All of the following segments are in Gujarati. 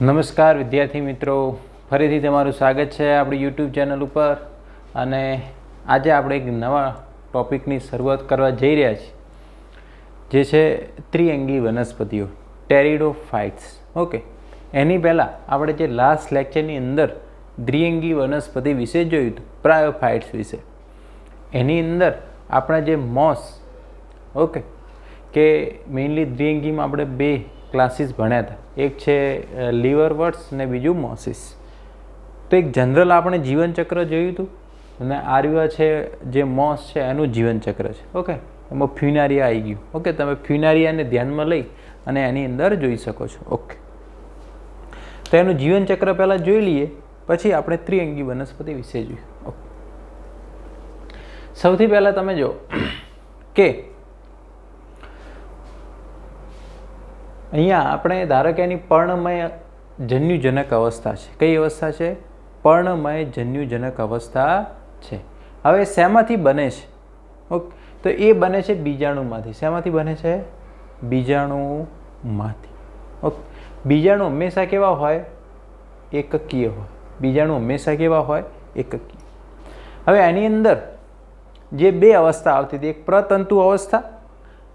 નમસ્કાર વિદ્યાર્થી મિત્રો, ફરીથી તમારું સ્વાગત છે આપણી યુટ્યુબ ચેનલ ઉપર. અને આજે આપણે એક નવા ટૉપિકની શરૂઆત કરવા જઈ રહ્યા છીએ, જે છે ત્રિઅંગી વનસ્પતિઓ, ટેરિડોફાઇટ્સ. ઓકે, એની પહેલાં આપણે જે લાસ્ટ લેક્ચરની અંદર દ્વિઅંગી વનસ્પતિ વિશે જોયું હતું, પ્રાયોફાઇટ્સ વિશે. એની અંદર આપણા જે મોસ, ઓકે, કે મેઇનલી દ્વિઅંગીમાં આપણે બે ક્લાસીસ ભણ્યા હતા. એક છે લીવરવર્ટ્સ અને બીજું મોસિસ. તો એક જનરલ આપણે જીવનચક્ર જોયું હતું, અને આર્યા છે જે મોસ છે એનું જીવનચક્ર છે. ઓકે, એમાં ફ્યુનારિયા આવી ગયું. ઓકે, તમે ફ્યુનારિયાને ધ્યાનમાં લઈ અને એની અંદર જોઈ શકો છો. ઓકે, તો એનું જીવનચક્ર પહેલાં જોઈ લઈએ, પછી આપણે ત્રિઅંગી વનસ્પતિ વિશે જોઈએ. ઓકે, સૌથી પહેલાં તમે જો કે અહીંયા આપણે ધારો કે એની પર્ણમય જન્યુજનક અવસ્થા છે. કઈ અવસ્થા છે? પર્ણમય જન્યુજનક અવસ્થા છે. હવે શેમાંથી બને છે? ઓકે, તો એ બને છે બીજાણુમાંથી. શેમાંથી બને છે? બીજાણુમાંથી. ઓકે, બીજાણુ હંમેશા કેવા હોય? એકકીય હોય. બીજાણુ હંમેશા કેવા હોય? એકકીય. હવે એની અંદર જે બે અવસ્થા આવતી હતી, એક પ્રતંતુ અવસ્થા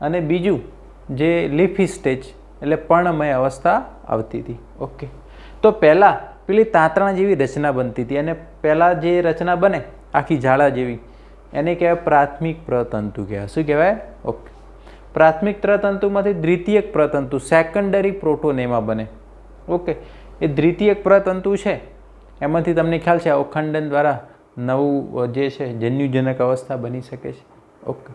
અને બીજું જે લીફી સ્ટેજ એટલે પર્ણમય અવસ્થા આવતી હતી. ઓકે, તો પહેલાં પેલી તાંતણા જેવી રચના બનતી હતી, અને પહેલાં જે રચના બને આખી ઝાડા જેવી, એને કહેવાય પ્રાથમિક પ્રતંતુ કહેવાય. શું કહેવાય? ઓકે, પ્રાથમિક પ્રતંતુમાંથી દ્વિતીયક પ્રતંતુ, સેકન્ડરી પ્રોટોનેમા બને. ઓકે, એ દ્વિતીયક પ્રતંતુ છે એમાંથી તમને ખ્યાલ છે અવખંડન દ્વારા નવું જે છે જન્યુજનક અવસ્થા બની શકે છે. ઓકે,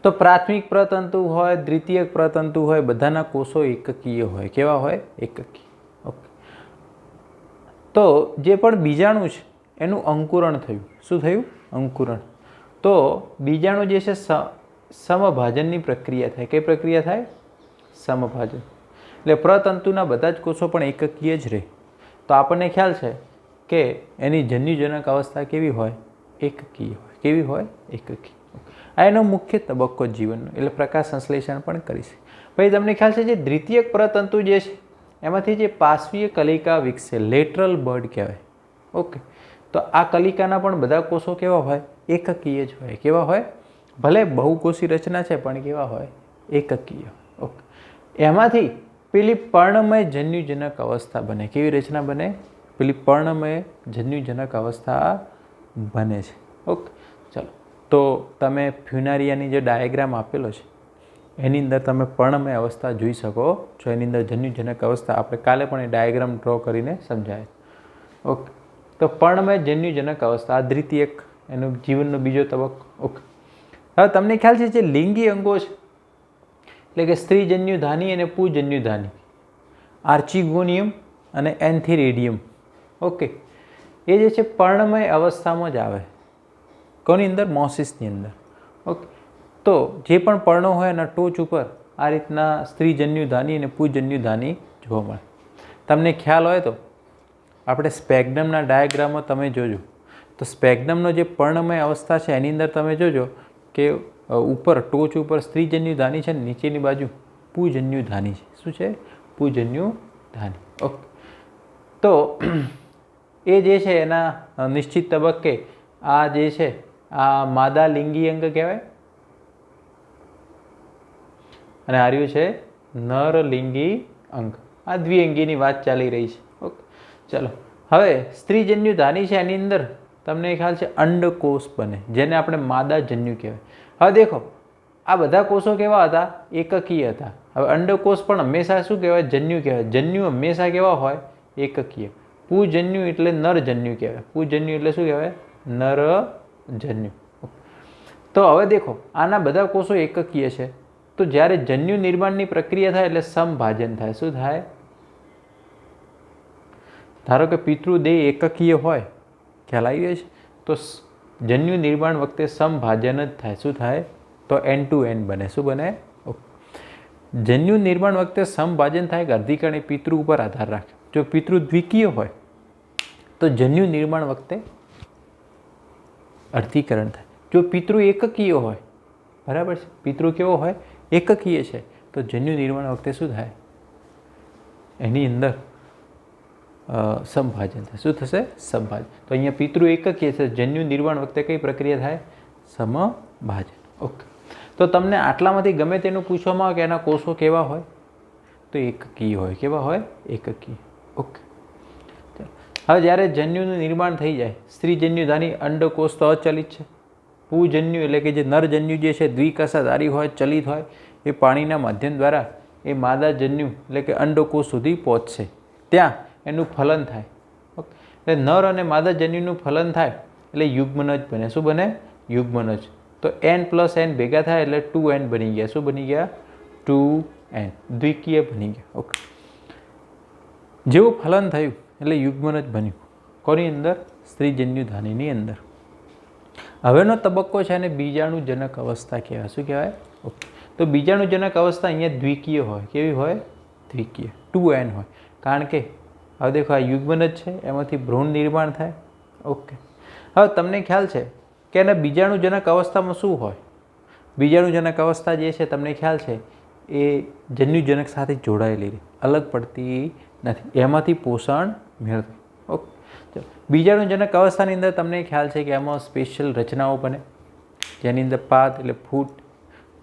તો પ્રાથમિક પ્રતંતુ હોય, દ્વિતીયક પ્રતંતુ હોય, બધાના કોષો એકકીય હોય. કેવા હોય? એકકીય. ઓકે, તો જે પણ બીજાણુ છે એનું અંકુરણ થયું. શું થયું? અંકુરણ. તો બીજાણુ જે છે સમભાજનની પ્રક્રિયા થાય. કઈ પ્રક્રિયા થાય? સમભાજન. એટલે પ્રતંતુના બધા જ કોષો પણ એકકીય જ રહે. તો આપણને ખ્યાલ છે કે એની જન્યુજનક અવસ્થા કેવી હોય? એકકીય હોય. કેવી હોય? એકકીય. આ એનો મુખ્ય તબક્કો જીવનનો, એટલે પ્રકાશ સંશ્લેષણ પણ કરી છે. પછી તમને ખ્યાલ છે જે દ્વિતીયક પ્રતંતુ જે છે એમાંથી જે પાર્શ્વીય કલિકા વિકસે, લેટરલ બડ કહેવાય. ઓકે, તો આ કલિકાના પણ બધા કોષો કેવા હોય? એકકીય જ હોય. કેવા હોય? ભલે બહુકોષી રચના છે પણ કેવા હોય? એકકીય. ઓકે, એમાંથી પેલી પર્ણમય જન્યુજનક અવસ્થા બને. કેવી રચના બને? પેલી પર્ણમય જન્યુજનક અવસ્થા બને છે. ઓકે, ચલો, તો તમે ફ્યુનારિયાની જે ડાયાગ્રામ આપેલો છે એની અંદર તમે પર્ણમય અવસ્થા જોઈ શકો છો. એની અંદર જન્યુજનક અવસ્થા આપણે કાલે પણ એ ડાયાગ્રામ ડ્રો કરીને સમજાય. ઓકે, તો પર્ણમય જન્યુજનક અવસ્થા આ દ્વિતીયક એનો જીવનનો બીજો તબક્કો. ઓકે, હવે તમને ખ્યાલ છે જે લિંગી અંગો છે, એટલે કે સ્ત્રીજન્યુધાની અને પુંજન્યુધાની, આર્ચિગોનિયમ અને એન્થિરેડિયમ. ઓકે, એ જે છે પર્ણમય અવસ્થામાં જ આવે. કોની અંદર? મોસિસની અંદર. ઓકે, તો જે પણ પર્ણો હોય એના ટોચ ઉપર આ રીતના સ્ત્રીજન્યુધાની અને પુંજન્યુધાની જોવા મળે. તમને ખ્યાલ હોય તો આપણે સ્પેગ્નમના ડાયાગ્રામમાં તમે જોજો, તો સ્પેગ્નમનો જે પર્ણમય અવસ્થા છે એની અંદર તમે જોજો કે ઉપર ટોચ ઉપર સ્ત્રીજન્યુધાની છે, નીચેની બાજુ પુંજન્યુધાની છે. શું છે? પુંજન્યુધાની. ઓકે, તો એ જે છે એના નિશ્ચિત તબક્કે આ જે છે આ માદા લિંગી અંગ કહેવાય, અને આર્યું છે નર લિંગી અંગ. આ દ્વિઅંગીની વાત ચાલી રહી છે. ઓકે, ચલો, હવે સ્ત્રીજન્યુધાની છે એની અંદર તમને ખ્યાલ છે અંડકોષ બને, જેને આપણે માદા જન્યુ કહેવાય. હવે દેખો આ બધા કોષો કેવા હતા? એકકીય હતા. હવે અંડકોષ પણ હંમેશા શું કહેવાય? જન્યુ કહેવાય. જન્યુ હંમેશા કેવા હોય? એકકીય. પુંજન્યુ એટલે નરજન્યુ કહેવાય. પુંજન્યુ એટલે શું કહેવાય? નરજન્યુ. તો હવે દેખો આના બધા કોષો એકકીય છે, તો જ્યારે જન્યુ નિર્માણની પ્રક્રિયા થાય એટલે સમભાજન થાય. શું થાય? ધારો કે પિતૃદેહ એકકીય હોય, ખ્યાલ આવી છે, તો જન્યુ નિર્માણ વખતે સમભાજન જ થાય. શું થાય? તો N2N બને. શું બને? જન્યુ નિર્માણ વખતે સમભાજન થાય કે અર્ધીકરણ એ પિતૃ ઉપર આધાર રાખે. જો પિતૃ દ્વિકીય હોય તો જન્યુ નિર્માણ વખતે અર્ધીકરણ થાય. જો પિતૃ એકકીય હોય, બરાબર છે, પિતૃ કેવો હોય? એકકીય છે, તો જન્યુ નિર્માણ વખતે શું થાય? એની અંદર સંભાજન થાય. શું થશે? સંભાજન. તો અહીંયા પિતૃ એકકીય છે. જન્યુ નિર્માણ વખતે કઈ પ્રક્રિયા થાય? સમભાજન. ઓકે. તો તમને આટલામાંથી ગમે તેનું પૂછવામાં આવે કે એના કોષો કેવા હોય, તો એકકીય હોય. કેવા હોય? એકકીય. ઓકે. હવે જ્યારે જન્યુનું નિર્માણ થઈ જાય, સ્ત્રીજન્યુધાની અંડકોષ તો અચલિત છે. પુજન્યુ એટલે કે જે નરજન્યુ જે છે દ્વિકસાધારી હોય, ચલિત હોય, એ પાણીના માધ્યમ દ્વારા એ માદાજન્યુ એટલે કે અંડકોષ સુધી પહોંચશે. ત્યાં એનું ફલન થાય. ઓકે. એટલે નર અને માદાજન્યુનું ફલન થાય એટલે યુગ્મનજ બને. શું બને? યુગ્મનજ. તો n+n ભેગા થાય એટલે 2n બની ગયા. શું બની ગયા? 2n. દ્વિકીય બની ગયા. ઓકે. જેવું ફલન થયું એટલે યુગ્મનજ બન્યું. કોની અંદર? સ્ત્રીજન્યુધાનીની અંદર. હવેનો તબક્કો છે અને બીજાણુજનક અવસ્થા કહેવાય. શું કહેવાય? ઓકે. તો બીજાણુજનક અવસ્થા અહીંયા દ્વિકીય હોય. કેવી હોય? દ્વિકીય. 2n હોય. કારણ કે હવે દેખો આ યુગ્મનજ છે, એમાંથી ભ્રૂણ નિર્માણ થાય. ઓકે. હવે તમને ખ્યાલ છે કે એના બીજાણુજનક અવસ્થામાં શું હોય? બીજાણુજનક અવસ્થા જે છે તમને ખ્યાલ છે એ જન્યુજનક સાથે જોડાયેલી રહે, અલગ પડતી નથી. એમાંથી પોષણ મેળવે. ઓકે. બીજાણુજનક અવસ્થાની અંદર તમને ખ્યાલ છે કે એમાં સ્પેશિયલ રચનાઓ બને, જેની અંદર પાદ એટલે ફૂટ,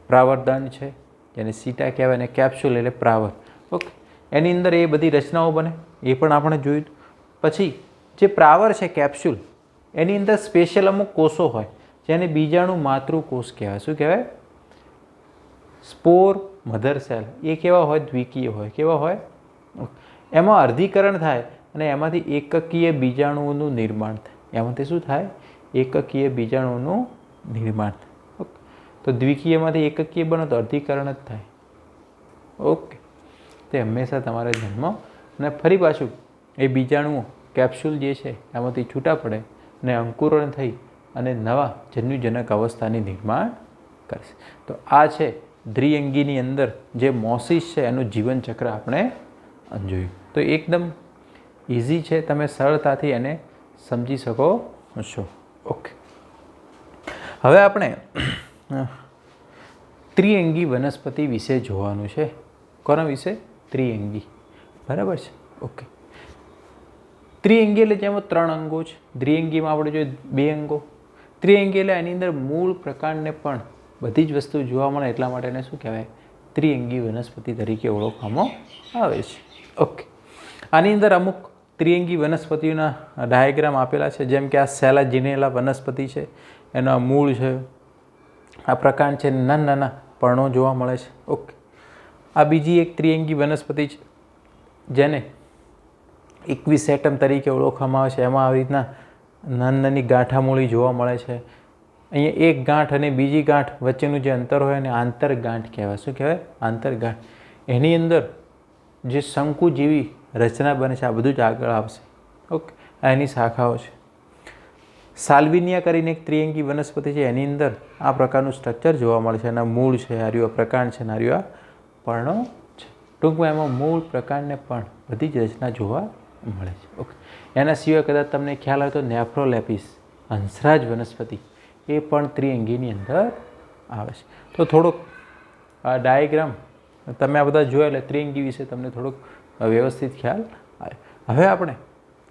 પ્રાવરદંડ છે જેને સીટા કહેવાય, અને કેપ્સ્યુલ એટલે પ્રાવર. ઓકે. એની અંદર એ બધી રચનાઓ બને, એ પણ આપણે જોયું. પછી જે પ્રાવર છે કેપ્સ્યુલ, એની અંદર સ્પેશિયલ અમુક કોષો હોય જેને બીજાણુ માતૃકોષ કહેવાય. શું કહેવાય? સ્પોર મધર સેલ. એ કેવા હોય? દ્વિકીય હોય. કેવા હોય? એમાં અર્ધીકરણ થાય અને એમાંથી એકકીય બીજાણુઓનું નિર્માણ થાય. એમાંથી શું થાય? એકકીય બીજાણુઓનું નિર્માણ થાય. ઓકે. તો દ્વિકીયમાંથી એકકીય બનો તો અર્ધીકરણ જ થાય. ઓકે. તે હંમેશા તમારે ધ્યાનમાં. અને ફરી પાછું એ બીજાણુઓ કેપ્સ્યુલ જે છે એમાંથી છૂટા પડે અને અંકુરણ થઈ અને નવા જન્યુજનક અવસ્થાની નિર્માણ કરશે. તો આ છે દ્વિઅંગીની અંદર જે મોસિસ છે એનું જીવનચક્ર આપણે જોયું. તો એકદમ ઇઝી છે, તમે સરળતાથી એને સમજી શકો છો. ઓકે. હવે આપણે ત્રિઅંગી વનસ્પતિ વિશે જોવાનું છે. કોના વિશે? ત્રિઅંગી. બરાબર છે. ઓકે. ત્રિઅંગી એટલે જેમાં 3 અંગો છે. દ્વિઅંગીમાં આપણે જોઈએ 2 અંગો. ત્રિઅંગી એટલે એની અંદર મૂળ પ્રકાંડને પણ બધી જ વસ્તુ જોવા મળે, એટલા માટે એને શું કહેવાય? ત્રિઅંગી વનસ્પતિ તરીકે ઓળખવામાં આવે છે. ઓકે. આની અંદર અમુક ત્રિઅંગી વનસ્પતિઓના ડાયાગ્રામ આપેલા છે. જેમ કે આ સેલાજિનેલા વનસ્પતિ છે, એનો મૂળ છે, આ પ્રકાંડ છે, નાના નાના પર્ણો જોવા મળે છે. ઓકે. આ બીજી એક ત્રિઅંગી વનસ્પતિ છે જેને ઇક્વિસેટમ તરીકે ઓળખવામાં આવે છે. એમાં આવી રીતના નાની નાની ગાંઠામૂળી જોવા મળે છે. અહીંયા એક ગાંઠ અને બીજી ગાંઠ વચ્ચેનું જે અંતર હોય એને આંતરગાંઠ કહેવાય. શું કહેવાય? આંતરગાંઠ. એની અંદર જે શંકુ જેવી રચના બને છે, આ બધું જ આગળ આવશે. ઓકે. આ એની શાખાઓ છે. સાલ્વિનિયા કરીને એક ત્રિઅંગી વનસ્પતિ છે, એની અંદર આ પ્રકારનું સ્ટ્રક્ચર જોવા મળે છે. એના મૂળ છે, હાર્યું આ પ્રકાંડ છે, હાર્યું આ પર્ણો છે. ટૂંકમાં એમાં મૂળ પ્રકાંડને પણ બધી જ રચના જોવા મળે છે. ઓકે. એના સિવાય કદાચ તમને ખ્યાલ આવે તો નેફ્રોલેપિસ હંસરાજ વનસ્પતિ એ પણ ત્રિઅંગીની અંદર આવે છે. તો થોડોક આ ડાયાગ્રામ તમે આ બધા જોયા એટલે ત્રિઅંગી વિશે તમને થોડોક વ્યવસ્થિત ખ્યાલ આવે. હવે આપણે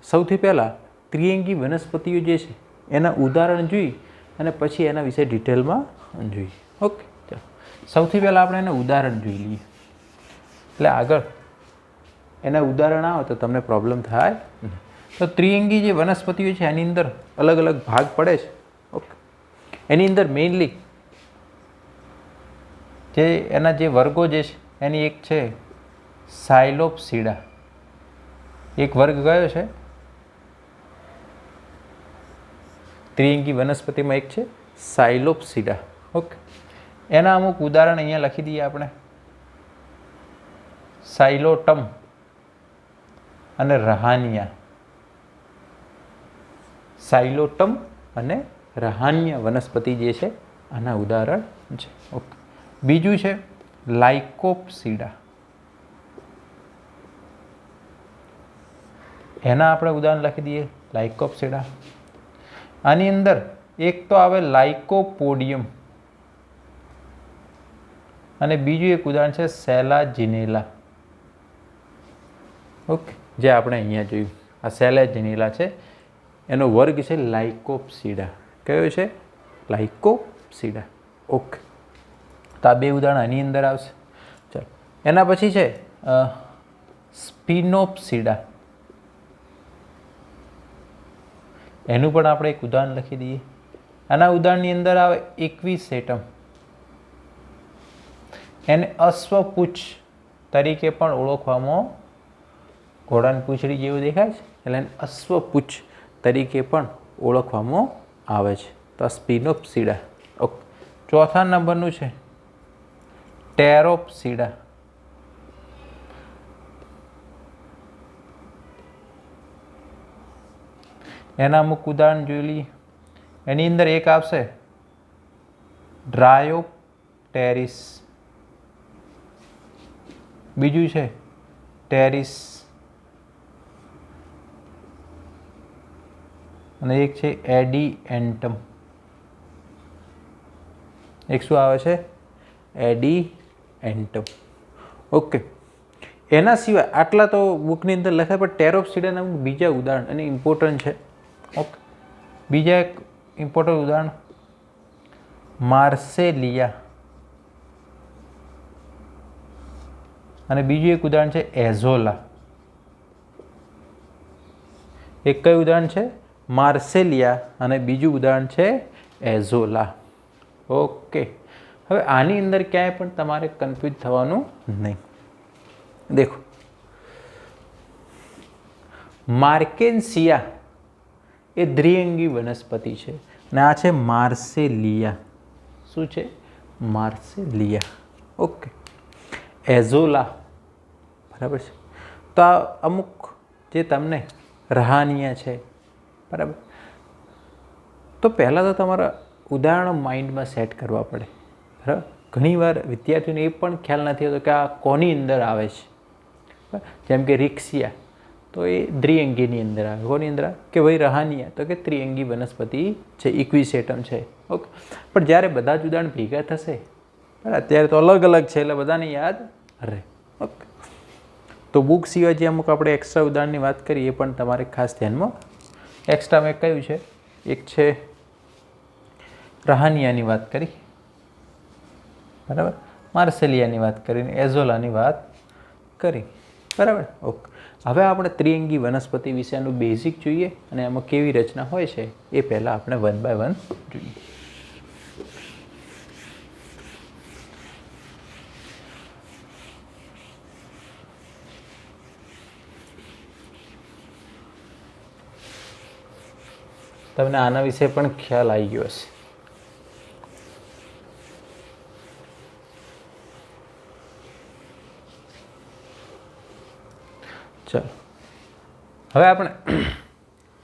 સૌથી પહેલાં ત્રિઅંગી વનસ્પતિઓ જે છે એના ઉદાહરણ જોઈ અને પછી એના વિશે ડિટેલમાં જોઈએ. ઓકે. ચાલો સૌથી પહેલાં આપણે એના ઉદાહરણ જોઈ લઈએ, એટલે આગળ એના ઉદાહરણ આવે તો તમને પ્રોબ્લેમ થાય. તો ત્રિઅંગી જે વનસ્પતિઓ છે એની અંદર અલગ અલગ ભાગ પડે છે. ઓકે. એની અંદર મેઇનલી જે એના જે વર્ગો જે છે એની એક છે સાયલોપ્સીડા. એક વર્ગ કયો છે? ત્રિઅંગી વનસ્પતિમાં એક છે સાયલોપ્સીડા. ઓકે. એના અમુક ઉદાહરણ અહીંયા લખી દઈએ આપણે. સાયલોટમ અને રહાનિયા. સાયલોટમ અને રહાનિયા વનસ્પતિ જે છે આના ઉદાહરણ છે. ઓકે. બીજું છે લાઇકોપ્સીડા. એના આપણે ઉદાહરણ લખી દઈએ લાઇકોપ્સીડા. આની અંદર એક તો આવે લાઇકોપોડિયમ અને બીજું એક ઉદાહરણ છે સેલાજિનેલા. ઓકે, જે આપણે અહીંયા જોયું આ સેલેજિનેલા છે, એનો વર્ગ છે લાઇકોપ્સીડા. કયો છે? લાઇકોપ્સીડા. ઓકે, તો આ બે ઉદાહરણ આની અંદર આવશે. ચાલો, એના પછી છે સ્પિનોપ્સીડા. એનું પણ આપણે એક ઉદાહરણ લખી દઈએ. આના ઉદાહરણની અંદર આવે ઇક્વિસેટમ. એને અશ્વપુચ્છ તરીકે પણ ઓળખવામાં, ઘોડાની પૂંછડી જેવું દેખાય છે એટલે એને અશ્વપુચ્છ તરીકે પણ ઓળખવામાં આવે છે. તો સ્પિનોપ્સીડા. ઓકે, ચોથા નંબરનું છે ટેરોપ્સીડા. એના અમુક ઉદાહરણ જોઈ લઈએ. એની અંદર એક આવશે ડ્રાયોપ્ટેરિસ, બીજું છે ટેરિસ, અને એક છે એડિએન્ટમ. એક શું આવે છે? એડિએન્ટમ. ઓકે, એના સિવાય આટલા તો બુકની અંદર લખાય, પણ ટેરોપ્સીડાના બીજા ઉદાહરણ અને ઇમ્પોર્ટન્ટ છે. ઓકે, બીજા એક ઇમ્પોર્ટન્ટ ઉદાહરણ માર્સેલિયા, અને બીજું એક ઉદાહરણ છે એઝોલા. એક કયું ઉદાહરણ છે? માર્સેલિયા, અને બીજું ઉદાહરણ છે એઝોલા. ઓકે, હવે આની અંદર ક્યાંય પણ તમારે કન્ફ્યુઝ થવાનું નહીં. દેખો, માર્કેન્સિયા એ દ્વિઅંગી વનસ્પતિ છે, અને આ છે માર્સેલિયા. શું છે? માર્સેલિયા. ઓકે, એઝોલા. બરાબર છે. તો આ અમુક જે તમને રહાનિયા છે, બરાબર, તો પહેલાં તો તમારા ઉદાહરણો માઇન્ડમાં સેટ કરવા પડે. બરાબર, ઘણીવાર વિદ્યાર્થીઓને એ પણ ખ્યાલ નથી હોતો કે આ કોની અંદર આવે છે. જેમ કે રિક્સિયા, તો એ દ્વિઅંગીની અંદર આવે. કોની અંદર આવે? કે ભાઈ રહાનિયા, તો કે ત્રિઅંગી વનસ્પતિ છે, ઇક્વિસેટમ છે. ઓકે, પણ જ્યારે બધા જ ઉદાહરણ ભેગા થશે, બરાબર, અત્યારે તો અલગ અલગ છે એટલે બધાને યાદ રહે. ઓકે, તો બુક સિવાય જે અમુક આપણે એક્સ્ટ્રા ઉદાહરણની વાત કરીએ એ પણ તમારે ખાસ ધ્યાનમાં. એક્સ્ટ્રા મેં કયું છે? એક છે રહાનિયાની વાત કરી, બરાબર, માર્સેલિયાની વાત કરીને એઝોલાની વાત કરી, બરાબર. ઓકે, હવે આપણે ત્રિઅંગી વનસ્પતિ વિશેનું બેઝિક જોઈએ, અને એમાં કેવી રચના હોય છે એ પહેલાં આપણે 1 by 1 જોઈએ. તમને આના વિશે પણ ખ્યાલ આવી ગયો હશે. ચાલો, હવે આપણે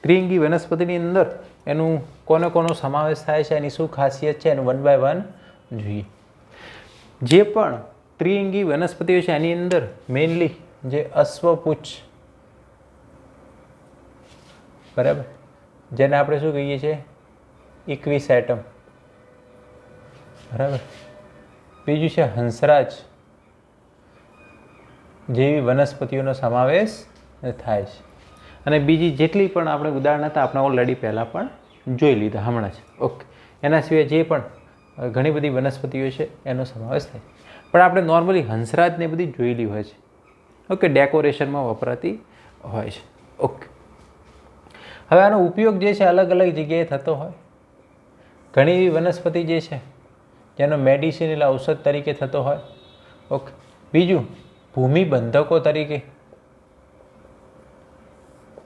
ત્રિઅંગી વનસ્પતિની અંદર એનું કોનો સમાવેશ થાય છે, એની શું ખાસિયત છે, એનું 1 by 1 જોઈએ. જે પણ ત્રિઅંગી વનસ્પતિઓ છે એની અંદર મેઇનલી જે અશ્વપુચ્છ, બરાબર, જેને આપણે શું કહીએ છીએ? ઇક્વિસેટમ. બરાબર, બીજું છે હંસરાજ જેવી વનસ્પતિઓનો સમાવેશ થાય છે. અને બીજી જેટલી પણ આપણે ઉદાહરણ હતા આપણે ઓલરેડી પહેલાં પણ જોઈ લીધા હમણાં જ. ઓકે, એના સિવાય જે પણ ઘણી બધી વનસ્પતિઓ છે એનો સમાવેશ થાય. પણ આપણે નોર્મલી હંસરાજને બધી જોયેલી હોય છે. ઓકે, ડેકોરેશનમાં વપરાતી હોય છે. ઓકે, હવે આનો ઉપયોગ જે છે અલગ અલગ જગ્યાએ થતો હોય. ઘણી એવી વનસ્પતિ જે છે જેનો મેડિસિનલ ઔષધ તરીકે થતો હોય. ઓકે, બીજું ભૂમિબંધકો તરીકે,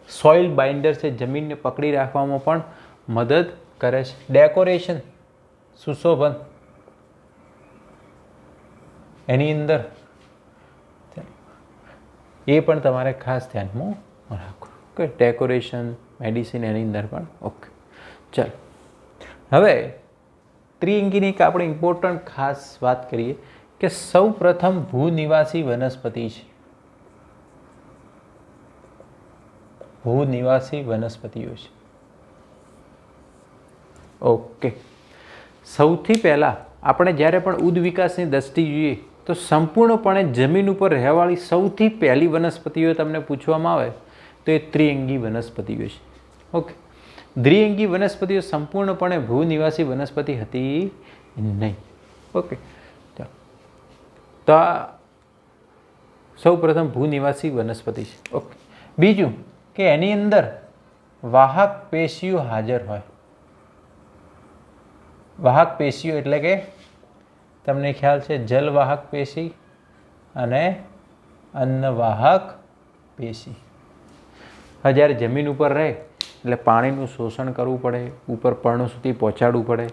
સોઇલ બાઇન્ડર છે, જમીનને પકડી રાખવામાં પણ મદદ કરે છે. ડેકોરેશન, સુશોભન, એની અંદર એ પણ તમારે ખાસ ધ્યાનમાં રાખવું. ઓકે, ડેકોરેશન, મેડિસિન એની અંદર પણ. ઓકે, ચાલો, હવે ત્રિઅંગીની એક આપણે ઇમ્પોર્ટન્ટ ખાસ વાત કરીએ કે સૌ પ્રથમ ભૂનિવાસી વનસ્પતિ છે. ભૂનિવાસી વનસ્પતિઓ છે. ઓકે, સૌથી પહેલાં આપણે જ્યારે પણ ઉદ્વિકાસની દ્રષ્ટિ જોઈએ તો સંપૂર્ણપણે જમીન ઉપર રહેવાળી સૌથી પહેલી વનસ્પતિઓ તમને પૂછવામાં આવે તો એ ત્રિઅંગી વનસ્પતિઓ છે. ઓકે, દ્વિઅંગી વનસ્પતિઓ સંપૂર્ણપણે ભૂનિવાસી વનસ્પતિ હતી નહીં. ઓકે, ચાલો, તો આ સૌ પ્રથમ ભૂનિવાસી વનસ્પતિ છે. ઓકે, બીજું કે એની અંદર વાહક પેશીઓ હાજર હોય. વાહક પેશીઓ એટલે કે તમને ખ્યાલ છે જલવાહક પેશી અને અન્નવાહક પેશી. હવે જ્યારે જમીન ઉપર રહે એટલે પાણીનું શોષણ કરવું પડે, ઉપર પર્ણો સુધી પહોંચાડવું પડે,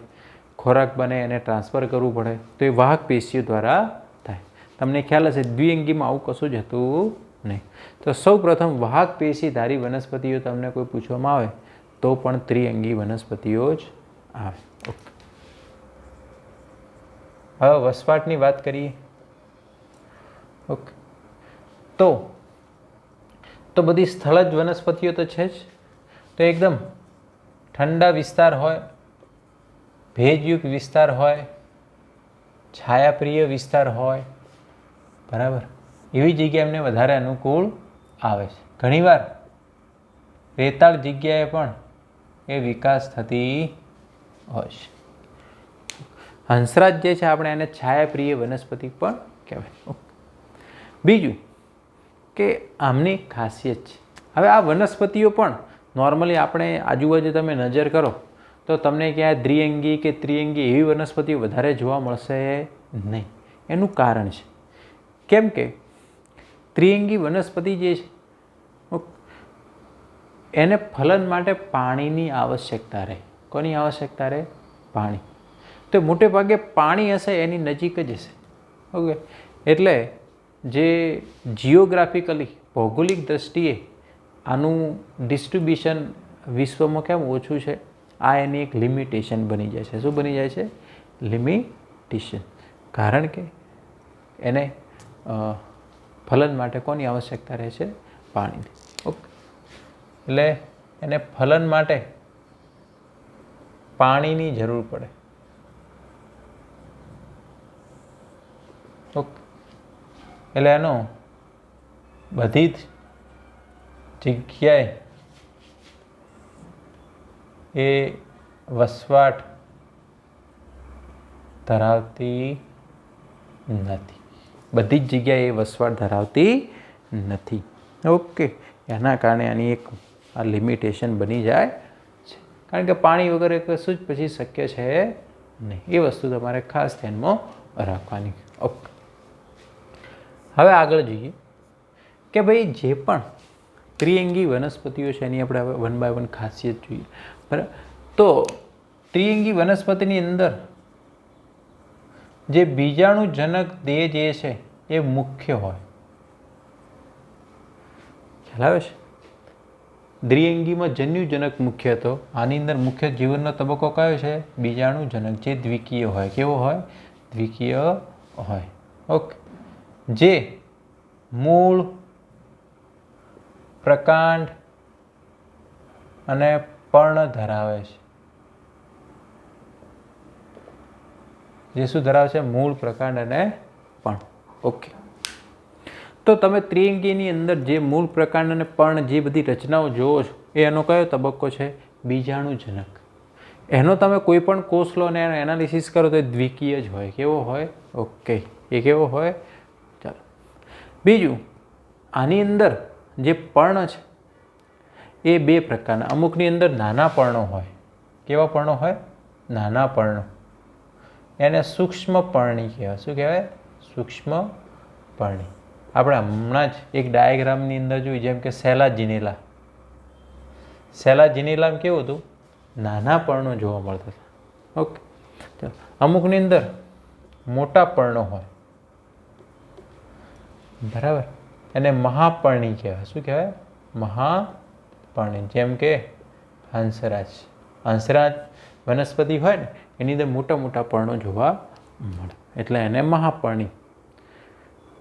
ખોરાક બને એને ટ્રાન્સફર કરવું પડે, તો એ વાહક પેશીઓ દ્વારા થાય. તમને ખ્યાલ હશે દ્વિઅંગીમાં આવું કશું જ હતું નહીં. તો સૌ પ્રથમ વાહક પેશી ધારી વનસ્પતિઓ તમને કોઈ પૂછવામાં આવે તો પણ ત્રિઅંગી વનસ્પતિઓ જ આવે. ઓકે, હવે વસવાટની વાત કરીએ. ઓકે, તો બધી સ્થળજ વનસ્પતિઓ તો છે જ. તો એકદમ ઠંડા વિસ્તાર હોય, ભેજયુક્ત વિસ્તાર હોય, છાયાપ્રિય વિસ્તાર હોય, બરાબર, એવી જગ્યાએ એમને વધારે અનુકૂળ આવે છે. ઘણીવાર રેતાળ જગ્યાએ પણ એ વિકાસ થતી હોય છે. હંસરાજ જે છે આપણે એને છાયાપ્રિય વનસ્પતિ પણ કહેવાય. બીજું કે આમની ખાસિયત છે. હવે આ વનસ્પતિઓ પણ નોર્મલી આપણે આજુબાજુ તમે નજર કરો તો તમને ક્યાંય દ્વિઅંગી કે ત્રિઅંગી એવી વનસ્પતિઓ વધારે જોવા મળશે નહીં. એનું કારણ છે કેમ કે ત્રિઅંગી વનસ્પતિ જે છે એને ફલન માટે પાણીની આવશ્યકતા રહે. કોની આવશ્યકતા રહે? પાણી. તો મોટે ભાગે પાણી હશે એની નજીક જ હશે. ઓકે, એટલે જે જિયોગ્રાફિકલી ભૌગોલિક દ્રષ્ટિએ આનું ડિસ્ટ્રીબ્યુશન વિશ્વમાં કેમ ઓછું છે, આ એની એક લિમિટેશન બની જાય છે. શું બની જાય છે? લિમિટેશન. કારણ કે એને ફલન માટે કોની આવશ્યકતા રહે છે? પાણીની. ઓકે, એટલે એને ફલન માટે પાણીની જરૂર પડે. ઓકે, એટલે એનો બધી જ જગ્યાએ એ વસવાટ ધરાવતી નથી. બધી જ જગ્યાએ એ વસવાટ ધરાવતી નથી. ઓકે, એના કારણે આની એક આ લિમિટેશન બની જાય છે. કારણ કે પાણી વગર કશું જ પછી શક્ય છે નહીં. એ વસ્તુ તમારે ખાસ ધ્યાનમાં રાખવાની. ઓકે, હવે આગળ જોઈએ કે ભાઈ જે પણ ત્રિઅંગી વનસ્પતિઓ છે એની આપણે હવે વન બાય વન ખાસિયત જોઈએ. બરાબર, તો ત્રિઅંગી વનસ્પતિની અંદર જે બીજાણુજનક દેહ જે છે એ મુખ્ય હોય. ખ્યાલ આવે છે? દ્વિઅંગીમાં જન્યુજનક મુખ્ય હતો, આની અંદર મુખ્ય જીવનનો તબક્કો કયો છે? બીજાણુજનક, જે દ્વિકીય હોય. કેવો હોય? દ્વિકીય હોય. ઓકે, જે મૂળ, પ્રકાંડ અને પર્ણ ધરાવે છે. જે શું ધરાવે છે? મૂળ, પ્રકાંડ અને પર્ણ. ઓકે, તો તમે ત્રિઅંગીની અંદર જે મૂળ, પ્રકાંડ અને પર્ણ જે બધી રચનાઓ જોવો છો એ એનો કયો તબક્કો છે? બીજાણુજનક. એનો તમે કોઈ પણ કોષ લો અને એનો એનાલિસિસ કરો તો એ દ્વિકીય જ હોય. કેવો હોય? ઓકે, એ કેવો હોય? ચાલો, બીજું આની અંદર જે પર્ણ છે એ બે પ્રકારના. અમુકની અંદર નાના પર્ણો હોય. કેવા પર્ણો હોય? નાના પર્ણો. એને સૂક્ષ્મ પર્ણી કહેવાય. શું કહેવાય? સૂક્ષ્મ પર્ણી. આપણે હમણાં જ એક ડાયાગ્રામની અંદર જોયું, જેમ કે સેલાજિનેલા. સેલાજિનેલામાં કેવું હતું? નાના પર્ણો જોવા મળતા હતા. ઓકે, ચાલો, અમુકની અંદર મોટા પર્ણો હોય. બરાબર, એને મહાપર્ણી કહેવાય. શું કહેવાય? મહાપર્ણી. જેમ કે હંસરાજ. હંસરાજ વનસ્પતિ હોય ને એની અંદર મોટા મોટા પર્ણો જોવા મળે એટલે એને મહાપર્ણી.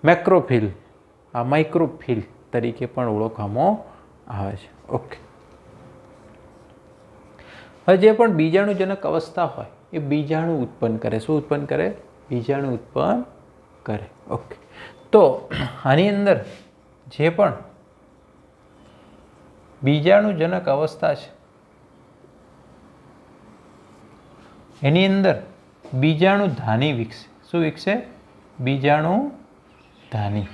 મેક્રોફિલ, આ માઇક્રોફિલ તરીકે પણ ઓળખવામાં આવે છે. ઓકે, હવે જે પણ બીજાણુજનક અવસ્થા હોય એ બીજાણુ ઉત્પન્ન કરે. શું ઉત્પન્ન કરે? બીજાણુ ઉત્પન્ન કરે. ઓકે, તો આની અંદર જે પણ બીજાણુજનક અવસ્થા છે એની અંદર બીજાણુધાની વિકસે. શું વિકસે? બીજાણુધાની.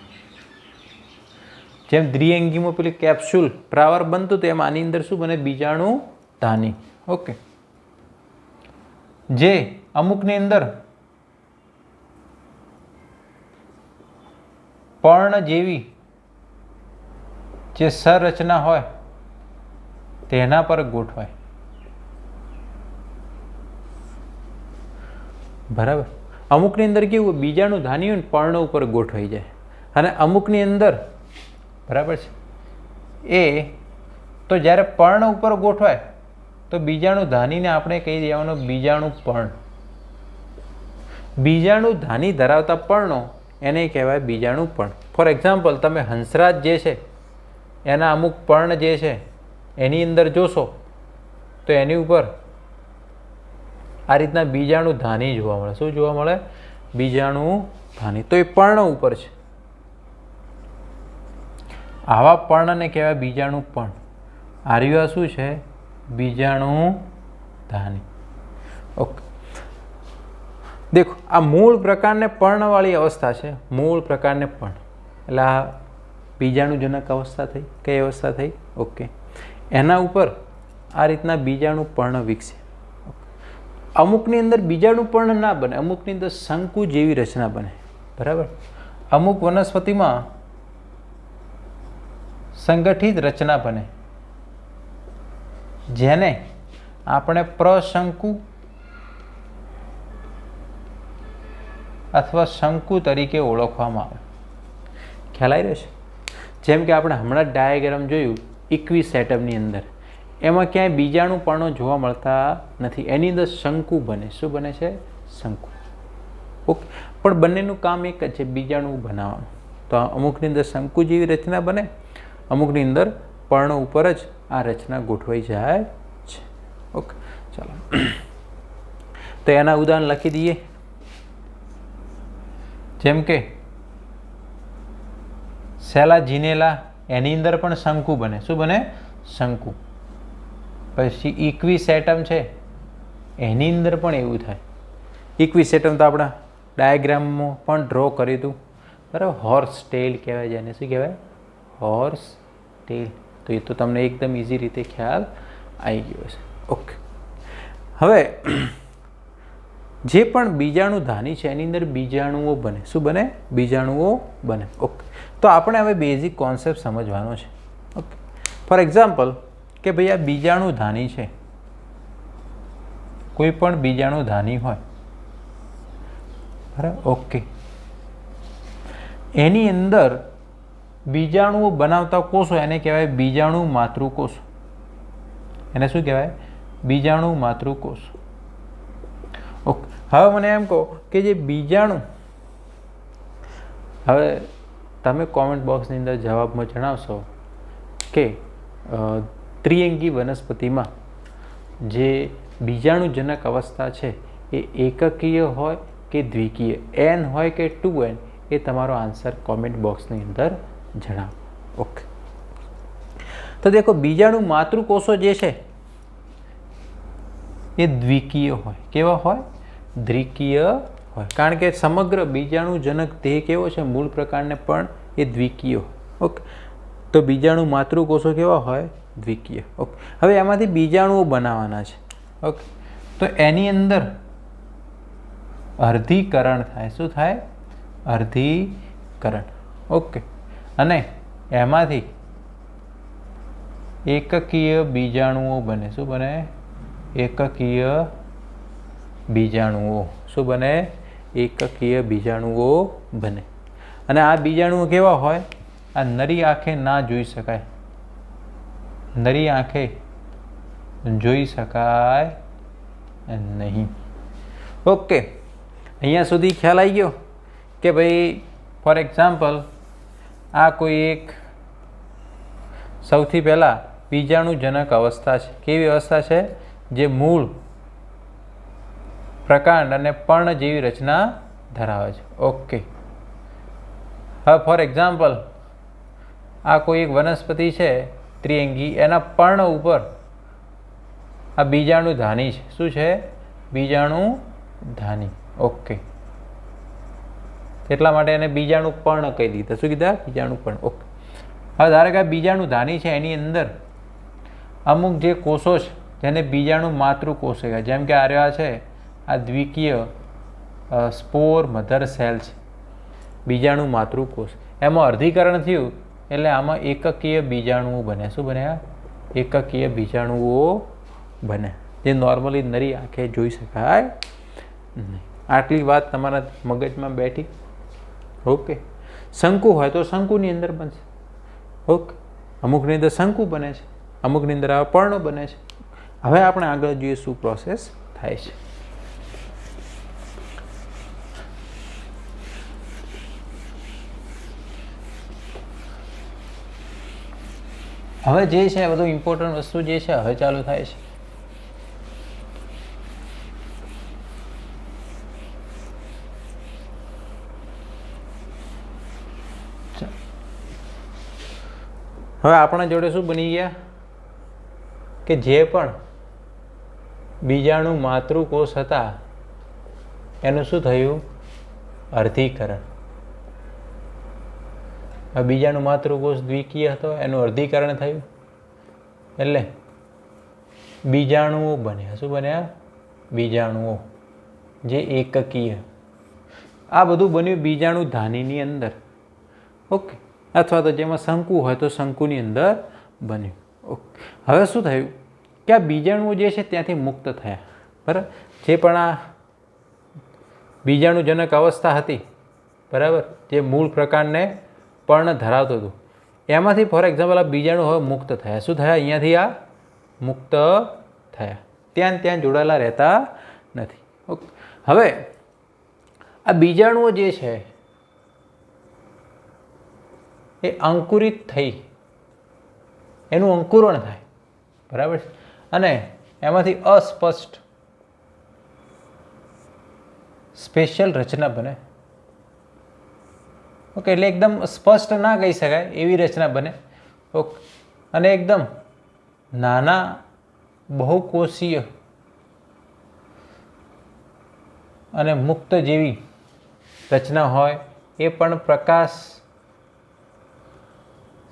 જેમ દ્વિઅંગીમાં પેલી કેપ્સ્યુલ પ્રાવાર બનતું હતું એમ આની અંદર શું બને? બીજાણુધાની. ઓકે, જે અમુકની અંદર પર્ણ જેવી જે સંરચના હોય તેના પર ગોઠવાય. બરાબર. અમુકની અંદર કેવું બીજાણુધાની હોય ને પર્ણ ઉપર ગોઠવાઈ જાય, અને અમુકની અંદર બરાબર છે એ તો જ્યારે પર્ણ ઉપર ગોઠવાય તો બીજાણુધાનીને આપણે કહી દેવાનું બીજાણુપર્ણ. બીજાણુધાની ધરાવતા પર્ણો એને કહેવાય બીજાણુપર્ણ. ફોર એક્ઝામ્પલ, તમે હંસરાજ જે છે એના અમુક પર્ણ જે છે એની અંદર જોશો તો એની ઉપર આ રીતના બીજાણુધાની જોવા મળે. શું જોવા મળે? બીજાણુધાની. તો એ પર્ણ ઉપર છે. આવા પર્ણને કહેવાય બીજાણુપર્ણ. આર્યું શું છે? બીજાણુધાની. ઓકે, દેખો આ મૂળ પ્રકારને પર્ણવાળી અવસ્થા છે. મૂળ પ્રકારને પર્ણ એટલે આ બીજાણુજનક અવસ્થા થઈ. કઈ અવસ્થા થઈ? ઓકે, એના ઉપર આ રીતના બીજાણુપર્ણ વિકસે. અમુકની અંદર બીજાણુપર્ણ ના બને, અમુકની અંદર શંકુ જેવી રચના બને. બરાબર. અમુક વનસ્પતિમાં સંગઠિત રચના બને જેને આપણે પ્રશંકુ અથવા શંકુ તરીકે ઓળખવામાં આવે. ખ્યાલ આવી રહ્યો છે? જેમ કે આપણે હમણાં જ ડાયાગ્રામ જોયું ઇક્વિસેટમની અંદર, એમાં ક્યાંય બીજાણુપર્ણો જોવા મળતા નથી. એની અંદર શંકુ બને. શું બને છે? શંકુ. ઓકે, પણ બંનેનું કામ એક જ છે, બીજાણુ બનાવવાનું. તો અમુકની અંદર શંકુ જેવી રચના બને, અમુકની અંદર પર્ણ ઉપર જ આ રચના ગોઠવાઈ જાય છે. ઓકે, ચાલો તો એના ઉદાહરણ લખી દઈએ. જેમ કે સેલાજીનેલા, એની અંદર પણ શંકુ બને. શું બને? શંકુ. પછી ઇક્વિસેટમ છે એની અંદર પણ એવું થાય. ઇક્વિસેટમ તો આપણા ડાયાગ્રામમાં પણ ડ્રો કર્યું હતું. બરાબર. હોર્સ ટેલ કહેવાય છે એને. શું કહેવાય? હોર્સ ટેલ. તો એ તો તમને એકદમ ઇઝી રીતે ખ્યાલ આવી ગયો છે. ઓકે, હવે જે પણ બીજાણુધાની છે એની અંદર બીજાણુઓ બને. શું બને? બીજાણુઓ બને. ઓકે, તો આપણે હવે બેઝિક કોન્સેપ્ટ સમજવાનો છે. ઓકે, ફોર એક્ઝામ્પલ કે ભાઈ આ બીજાણુધાની છે, કોઈ પણ બીજાણુધાની હોય. બરાબર. ઓકે, એની અંદર બીજાણુઓ બનાવતા કોષો એને કહેવાય બીજાણુ માતૃકોષ. એને શું કહેવાય? બીજાણુ માતૃકોષ. ઓકે, હવે મને એમ કહો કે જે બીજાણુ, હવે તમે કોમેન્ટ બોક્સની અંદર જવાબમાં જણાવશો કે ત્રિઅંગી વનસ્પતિમાં જે બીજાણુજનક અવસ્થા છે એ એકકીય હોય કે દ્વિકીય, n હોય કે 2n, એ તમારો આન્સર કોમેન્ટ બોક્સની અંદર જણાવો. ઓકે, તો દેખો બીજાણુ માતૃકોષો જે છે એ દ્વિકીય હોય. કેવા હોય? દ્વિકીય હોય. કારણ કે સમગ્ર બીજાણુજનક દેહ કેવો છે? મૂળ પ્રકારને પણ એ દ્વિકીય હોય. ઓકે, તો બીજાણુ માતૃકોષો કેવા હોય? દ્વિકીય. ઓકે, હવે એમાંથી બીજાણુઓ બનાવવાના છે. ઓકે, તો એની અંદર અર્ધીકરણ થાય. શું થાય? અર્ધીકરણ. ઓકે, અને એમાંથી એકકીય બીજાણુઓ બને. શું બને? એકકીય બીજાણુઓ. શું બને? એકકીય બીજાણુઓ બને. અને આ બીજાણુઓ કેવા હોય? આ નરી આંખે ના જોઈ શકાય. નરી આંખે જોઈ શકાય નહીં. ઓકે, અહીંયા સુધી ખ્યાલ આવી ગયો કે ભાઈ ફોર એક્ઝામ્પલ આ કોઈ એક સૌથી પહેલાં બીજાણુજનક અવસ્થા છે. કેવી અવસ્થા છે? જે મૂળ પ્રકાંડ અને પર્ણ જેવી રચના ધરાવે છે. ઓકે, હવે ફોર એક્ઝામ્પલ આ કોઈ એક વનસ્પતિ છે ત્રિઅંગી, એના પર્ણ ઉપર આ બીજાણુધાની છે. શું છે? બીજાણુધાની. ઓકે, એટલા માટે એને બીજાણુ પર્ણ કહી દીધા. શું કીધા? બીજાણુ પર્ણ. ઓકે. હવે ધારો કે આ બીજાણુધાની છે, એની અંદર અમુક જે કોષો છે જેને બીજાણુ માતૃકોષ કહેવાય. જેમ કે આ છે આ દ્વિકીય સ્પોર મધર સેલ છે, બીજાણુ માતૃકોષ. એમાં અર્ધીકરણ થયું એટલે આમાં એકકીય બીજાણુઓ બને. શું બન્યા? એકકીય બીજાણુઓ બને, જે નોર્મલી નરી આંખે જોઈ શકાય નહીં. આટલી વાત તમારા મગજમાં બેઠી. ઓકે. શંકુ હોય તો શંકુની અંદર બનશે. ઓકે. અમુકની અંદર શંકુ બને છે, અમુકની અંદર આવા પર્ણો બને છે. હવે આપણે આગળ જોઈએ શું પ્રોસેસ થાય છે. હવે જે છે બધું ઇમ્પોર્ટન્ટ વસ્તુ જે છે હવે ચાલુ થાય છે. હવે આપણા જોડે શું બની ગયા કે જે પણ બીજાણુ માતૃકોષ હતા એનું શું થયું? અર્ધીકરણ. બીજાણુ માતૃકોષ દ્વિકીય હતો, એનું અર્ધીકરણ થયું એટલે બીજાણુઓ બન્યા. શું બન્યા? બીજાણુઓ, જે એકકીય. આ બધું બન્યું બીજાણુધાનીની અંદર. ઓકે. અથવા તો જેમાં શંકુ હોય તો શંકુની અંદર બન્યું. ઓકે. હવે શું થયું કે આ બીજાણુઓ જે છે ત્યાંથી મુક્ત થયા. બરાબર? જે પણ આ બીજાણુજનક અવસ્થા હતી, બરાબર, જે મૂળ પ્રકારને પર્ણ ધરાવતું હતું, એમાંથી ફોર એક્ઝામ્પલ આ બીજાણુ હવે મુક્ત થયા. શું થયા? અહીંયાથી આ મુક્ત થયા, ત્યાં જોડાયેલા રહેતા નથી. ઓકે. હવે આ બીજાણુઓ જે છે એ અંકુરિત થઈ, એનું અંકુરણ થાય. બરાબર છે? અને એમાંથી અસ્પષ્ટ સ્પેશિયલ રચના બને. ઓકે. એટલે એકદમ સ્પષ્ટ ના કહી શકાય એવી રચના બને. ઓકે. અને એકદમ નાના બહુકોષીય અને મુક્ત જેવી રચના હોય, એ પણ પ્રકાશ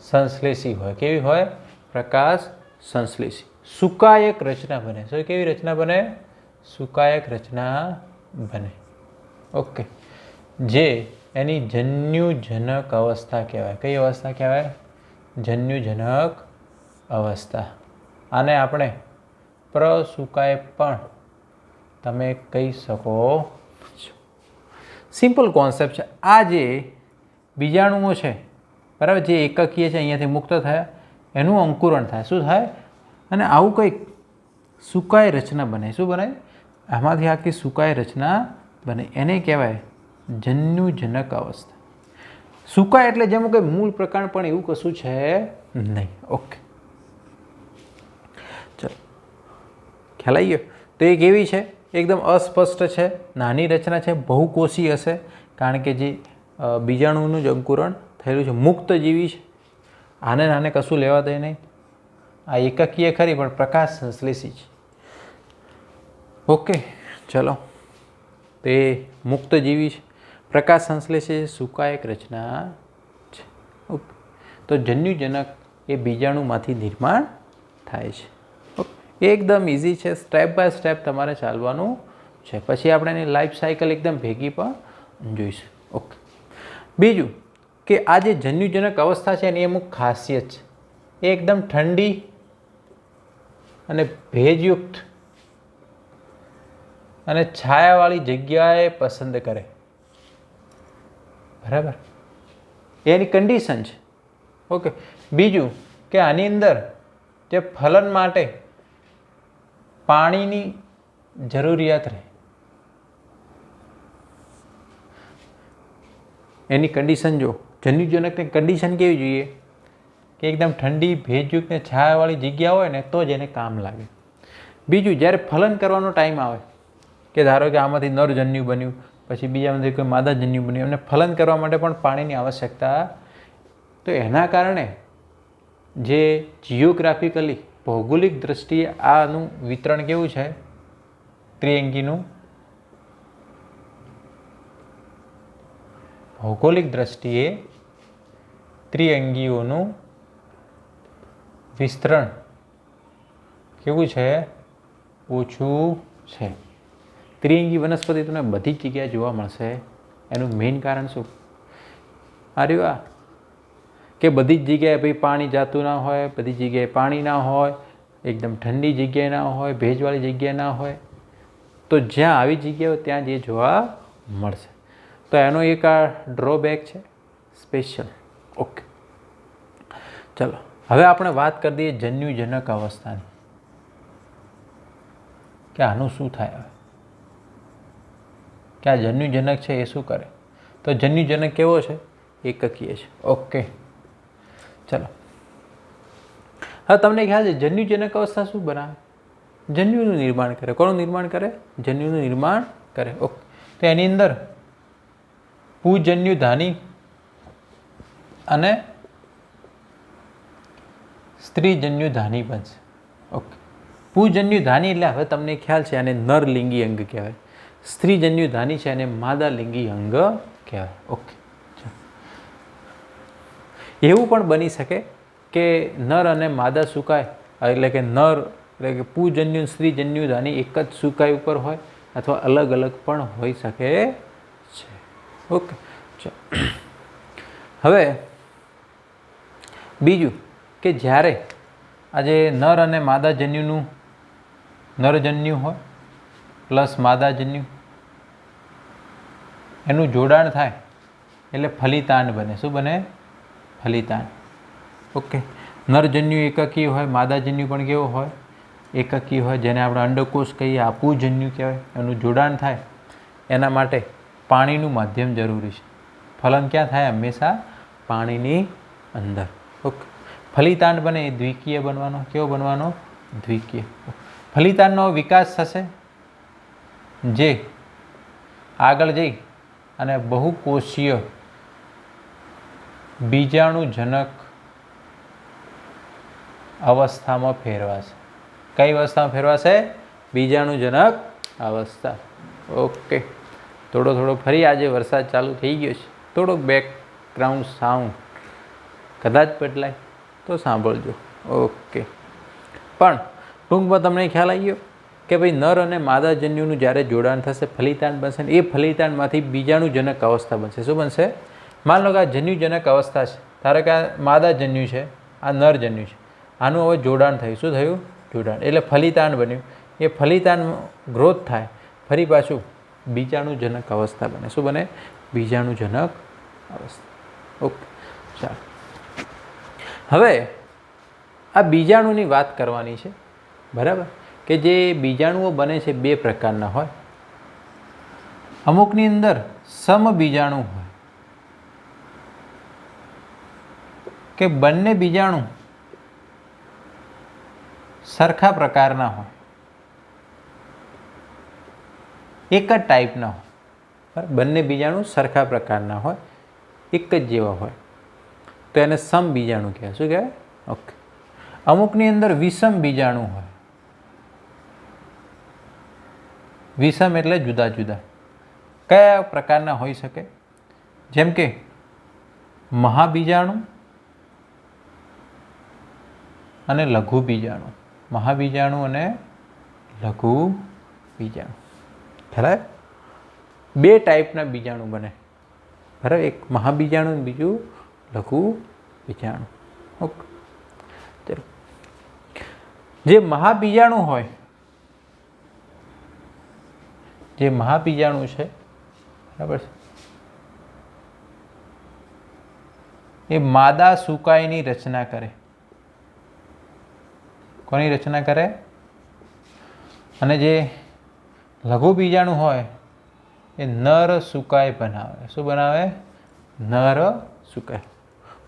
સંશ્લેષી હોય. કેવી હોય? પ્રકાશ સંશ્લેષી. સુકાયક રચના બને. શું કેવી રચના બને? સુકાયક રચના બને. ઓકે. જે એની જન્યુજનક અવસ્થા કહેવાય. કઈ અવસ્થા કહેવાય? જન્યુજનક અવસ્થા. આને આપણે પ્રસુકાય પણ તમે કહી શકો છો. સિમ્પલ કોન્સેપ્ટ છે. આ જે બીજાણુઓ છે, બરાબર, જે એકકીય છે, અહીંયાથી મુક્ત થયા, એનું અંકુરણ થાય. શું થાય? અને આવું કંઈક સુકાય રચના બને. શું બને? આમાંથી આખી સુકાય રચના બને. એને કહેવાય જન્યુજનક અવસ્થા. સુકાય એટલે જેમાં કંઈ મૂળ પ્રકાર પણ એવું કશું છે નહીં. ઓકે. ચલો, ખ્યાલ આવી ગયો? તો એ કેવી છે? એકદમ અસ્પષ્ટ છે, નાની રચના છે, બહુકોષી હશે, કારણ કે જે બીજાણુનું જ અંકુરણ થયેલું છે, મુક્ત જેવી છે. આને કશું લેવા દે નહીં. આ એકકીય ખરી પણ પ્રકાશ સંશ્લેષી છે. ઓકે. ચલો, તે મુક્ત જીવી છે, પ્રકાશ સંશ્લેષી, સુકાયક રચના છે. ઓકે. તો જન્યુજનક એ બીજાણુમાંથી નિર્માણ થાય છે. ઓકે. એકદમ ઇઝી છે. સ્ટેપ બાય સ્ટેપ તમારે ચાલવાનું છે. પછી આપણે એની લાઈફ સાયકલ એકદમ ભેગી પણ જોઈશું. ઓકે. બીજું કે આ જે જન્યુજનક અવસ્થા છે એની અમુક ખાસિયત છે. એ એકદમ ઠંડી અને ભેજયુક્ત અને છાયાવાળી જગ્યાએ પસંદ કરે. બરાબર? એની કન્ડિશન છે. ઓકે. બીજું કે આની અંદર જે ફલન માટે પાણીની જરૂરિયાત રહે, એની કન્ડિશન જો જન્યુજનકની કન્ડિશન કેવી જોઈએ કે એકદમ ઠંડી, ભેજયુક્ત ને છાયાવાળી જગ્યા હોય ને તો જ એને કામ લાગે. બીજું, જ્યારે ફલન કરવાનો ટાઈમ આવે, કે ધારો કે આમાંથી નરજન્યુ બન્યું, પછી બીજામાંથી કોઈ માદાજન્યુ બન્યું, એમને ફલન કરવા માટે પણ પાણીની આવશ્યકતા. તો એના કારણે જે જિયોગ્રાફિકલી ભૌગોલિક દ્રષ્ટિએ આનું વિતરણ કેવું છે, ત્રિઅંગીનું ભૌગોલિક દ્રષ્ટિએ ત્રિઅંગીઓનું વિસ્તરણ કેવું છે, ઓછું છે. ત્રિઅંગી વનસ્પતિ તમને બધી જ જગ્યાએ જોવા મળશે. એનું મેઇન કારણ શું? અરે વાહ, કે બધી જ જગ્યાએ ભાઈ પાણી જાતું ના હોય, બધી જગ્યાએ પાણી ના હોય, એકદમ ઠંડી જગ્યાએ ના હોય, ભેજવાળી જગ્યાએ ના હોય. તો જ્યાં આવી જગ્યાઓ ત્યાં જે જોવા મળશે. તો એનો એક આ ડ્રોબેક છે સ્પેશિયલ. ઓકે, ચલો હવે આપણે વાત કરી દઈએ જન્યુજનક અવસ્થાની, કે આનું શું થાય હવે, કે આ જન્યુજનક છે એ શું કરે. તો જન્યુજનક કેવો છે? એકકીય છે. ઓકે, ચલો હવે તમને ખ્યાલ છે જન્યુજનક અવસ્થા શું બનાવે? જન્યુનું નિર્માણ કરે. કોનું નિર્માણ કરે? જન્યુનું નિર્માણ કરે. ઓકે, તો એની અંદર પુજન્યુધાની અને સ્ત્રીજન્યુધાની બનશે. ઓકે, પુજન્યુધાની એટલે હવે તમને ખ્યાલ છે આને નરલિંગી અંગ કહેવાય. સ્ત્રીજન્યુધાની છે અને માદાલિંગી અંગ કહેવાય. ઓકે, એવું પણ બની શકે કે નર અને માદા સુકાય, એટલે કે નર એટલે કે પુજન્યુ સ્ત્રીજન્યુધાની એક જ સુકાય ઉપર હોય અથવા અલગ અલગ પણ હોઈ શકે છે. ઓકે, હવે બીજું કે જ્યારે આજે નર અને માદાજન્યુનું નરજન્યુ હોય પ્લસ માદાજન્યુ એનું જોડાણ થાય એટલે ફલિતાંડ બને. શું બને? ફલિતાંડ. ઓકે, નરજન્યુ એકકીય હોય, માદાજન્યુ પણ કેવો હોય? એકકીય હોય, જેને આપણે અંડકોષ કહીએ, આપુજન્યુ કહેવાય. એનું જોડાણ થાય એના માટે પાણીનું માધ્યમ જરૂરી છે. ફલન ક્યાં થાય? હંમેશા પાણીની અંદર. ઓકે, ફલિતાંડ બને એ દ્વિકીય બનવાનો. કેવો બનવાનો? દ્વિકીય. ફલિતાંડનો વિકાસ થશે જે આગળ જઈ અને બહુકોષીય બીજાણુજનક અવસ્થામાં ફેરવાશે. કઈ અવસ્થામાં ફેરવાશે? બીજાણુજનક અવસ્થા. ઓકે, થોડો ફરી આજે વરસાદ ચાલુ થઈ ગયો છે, થોડોક બેકગ્રાઉન્ડ સાઉન્ડ કદાચ બદલાય તો સાંભળજો. ઓકે, પણ ટૂંકમાં તમને ખ્યાલ આવી ગયો કે ભાઈ નર અને માદાજન્યુનું જ્યારે જોડાણ થશે ફલિતાંડ બનશે ને એ ફલિતાંડમાંથી બીજાણુજનક અવસ્થા બનશે. શું બનશે? માન લો કે આ જન્યુજનક અવસ્થા છે, ધારો કે આ માદાજન્યુ છે, આ નરજન્યુ છે, આનું હવે જોડાણ થયું. શું થયું? જોડાણ. એટલે ફલિતાંડ બન્યું. એ ફલિતાંડ ગ્રોથ થાય, ફરી પાછું બીજાણુજનક અવસ્થા બને. શું બને? બીજાણુજનક અવસ્થા. ઓકે, ચાલો હવે આ બીજાણુની વાત કરવાની છે. બરાબર, કે જે બીજાણુઓ બને છે બે પ્રકારના હોય. અમુકની અંદર સમબીજાણુ હોય, કે બંને બીજાણુ સરખા પ્રકારના હોય, એક જ ટાઈપના હોય. બંને બીજાણુ સરખા પ્રકારના હોય, એક જ જેવા હોય, તો એને સમબીજાણુ કહેવાય. શું કહેવાય? ઓકે, અમુકની અંદર વિષમ બીજાણુ હોય. વિષમ એટલે જુદા જુદા. કયા પ્રકારના હોઈ શકે? જેમ કે મહાબીજાણુ અને લઘુ બીજાણુ. મહાબીજાણુ અને લઘુ બીજાણુ. બરાબર, બે ટાઈપના બીજાણુ બને. બરાબર, એક મહાબીજાણુ અને બીજું લઘુ બીજાણુ. ઓકે, ચલો જે મહાબીજાણુ હોય, જે મહાબીજાણુ છે, બરાબર છે, એ માદા સુકાઈની રચના કરે. કોની રચના કરે? અને જે લઘુ બીજાણુ હોય એ નર સુકાય બનાવે. શું બનાવે? નર સુકાય.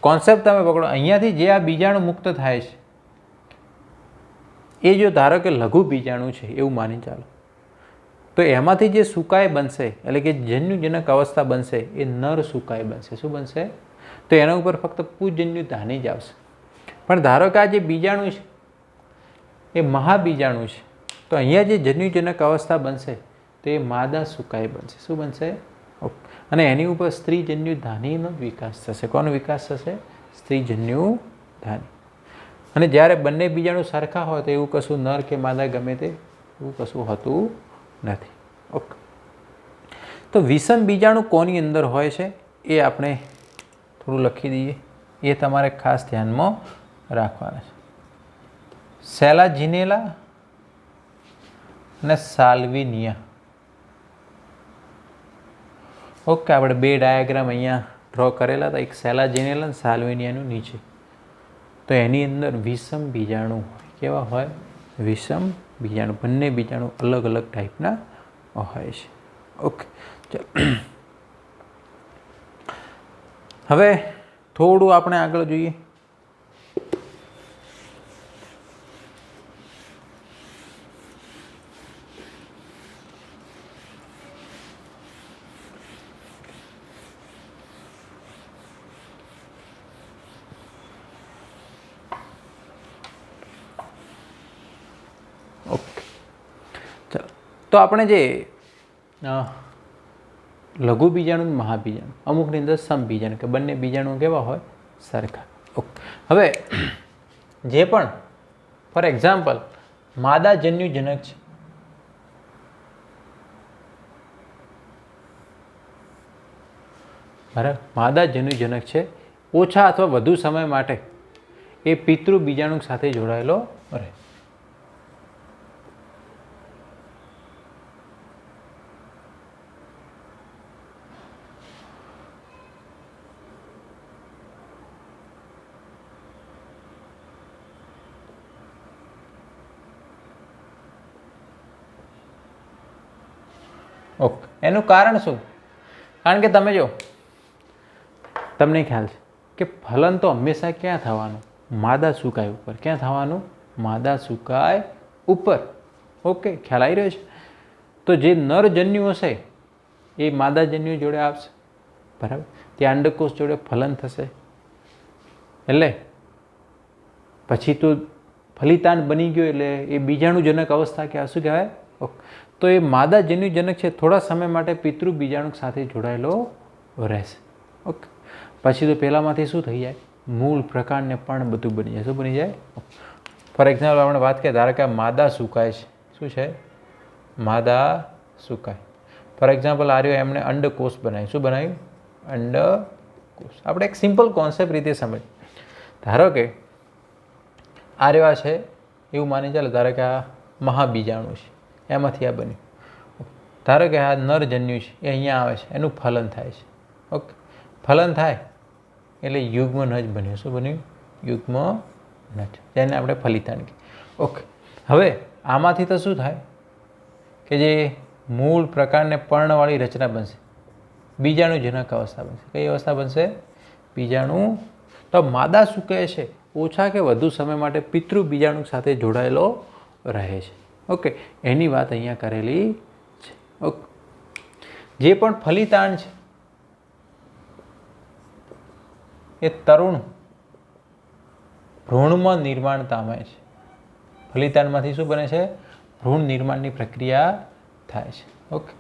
કોન્સેપ્ટ તમે પકડો. અહીંયાથી જે આ બીજાણુ મુક્ત થાય છે એ જો ધારો કે લઘુ બીજાણુ છે એવું માની ચાલો, તો એમાંથી જે સુકાય બનશે એટલે કે જન્યુજનક અવસ્થા બનશે એ નર સુકાય બનશે. શું બનશે? તો એના ઉપર ફક્ત પુજન્યુ ધાની જ આવશે. પણ ધારો કે આ જે બીજાણુ છે એ મહાબીજાણુ છે, તો અહીંયા જે જન્યુજનક અવસ્થા બનશે તો એ માદા સુકાય બનશે. શું બનશે? અને એની ઉપર સ્ત્રીજન્યુ ધાનીનો વિકાસ થશે. કોનો વિકાસ થશે? સ્ત્રીજન્યુ ધાની. અને જ્યારે બંને બીજાણુ સરખા હોય તો એવું કશું નર કે માદા ગમે તે એવું કશું હોતું નથી. ઓકે, તો વિષમ બીજાણુ કોની અંદર હોય છે એ આપણે થોડું લખી દઈએ. એ તમારે ખાસ ધ્યાનમાં રાખવાના છે. સેલાજિનેલા અને સાલ્વિનિયા. ઓકે, આપણે બે ડાયાગ્રામ અહીંયા ડ્રો કરેલા હતા, એક સેલાજિનેલા અને સાલ્વિનિયાનું નીચે. તો એની અંદર વિષમ બીજાણુ હોય. કેવા હોય? વિષમ બીજાણુ. બંને બીજાણુ અલગ અલગ ટાઈપના હોય છે. ઓકે, ચાલો હવે થોડું આપણે આગળ જોઈએ. ઓકે, ચાલો તો આપણે જે લઘુ બીજાણુ અને મહાબીજાણુ, અમુકની અંદર સમબીજાણુ કે બંને બીજાણુ કેવા હોય? સરખા. ઓકે, હવે જે પણ ફોર એક્ઝામ્પલ માદા જન્યુજનક છે, બરાબર, માદા જન્યુજનક છે, ઓછા અથવા વધુ સમય માટે એ પિતૃ બીજાણુ સાથે જોડાયેલો રહે. ઓકે, એનું કારણ શું? કારણ કે તમે જો, તમને ખ્યાલ છે કે ફલન તો હંમેશા ક્યાં થવાનું? માદા સુકાય ઉપર. ક્યાં થવાનું? માદા સુકાય ઉપર. ઓકે, ખ્યાલ આવી રહ્યો છે? તો જે નરજન્યુ હશે એ માદાજન્યુ જોડે આવશે, બરાબર. ત્યાં અંડકોષ જોડે ફલન થશે એટલે પછી તો ફલિતાંડ બની ગયો એટલે એ બીજાણુજનક અવસ્થા કે શું કહેવાય? ઓકે, તો એ માદા જન્યુજનક છે, થોડા સમય માટે પિતૃ બીજાણુ સાથે જોડાયેલો રહેશે. ઓકે, પછી તો પહેલાંમાંથી શું થઈ જાય? મૂળ પ્રકારને પણ બધું બની જાય. શું બની જાય? ફોર એક્ઝામ્પલ આપણે વાત કરીએ, ધારો કે માદા સુકાય છે. શું છે? માદા સુકાય. ફોર એક્ઝામ્પલ આ રહ્યો, એમણે અંડકોષ બનાવ્યું. શું બનાવ્યું? અંડકોષ. આપણે એક સિમ્પલ કોન્સેપ્ટ રીતે સમજ. ધારો કે આ રેવા છે એવું માની ચાલો, ધારો કે આ મહાબીજાણુ છે, એમાંથી આ બન્યું. ધારો કે આ નરજન્યુ છે એ અહીંયા આવે છે, એનું ફલન થાય છે. ઓકે, ફલન થાય એટલે યુગ્મ નજ બન્યું. શું બન્યું? યુગ્મ નજ, જેને આપણે ફલિતાંડ કહીએ. ઓકે, હવે આમાંથી તો શું થાય કે જે મૂળ પ્રકારને પર્ણવાળી રચના બનશે, બીજાણુજનક અવસ્થા બનશે. કઈ અવસ્થા બનશે? બીજાણુ. તો માદા સુકાય છે, ઓછા કે વધુ સમય માટે પિતૃ બીજાણુ સાથે જોડાયેલો રહે છે. ઓકે, એની વાત અહીંયા કરેલી છે. ઓકે, જે પણ ફલિતાંડ છે એ તરુણ ભ્રૂણમાં નિર્માણ પામે છે. ફલિતાંડમાંથી શું બને છે? ભ્રૂણ નિર્માણની પ્રક્રિયા થાય છે. ઓકે,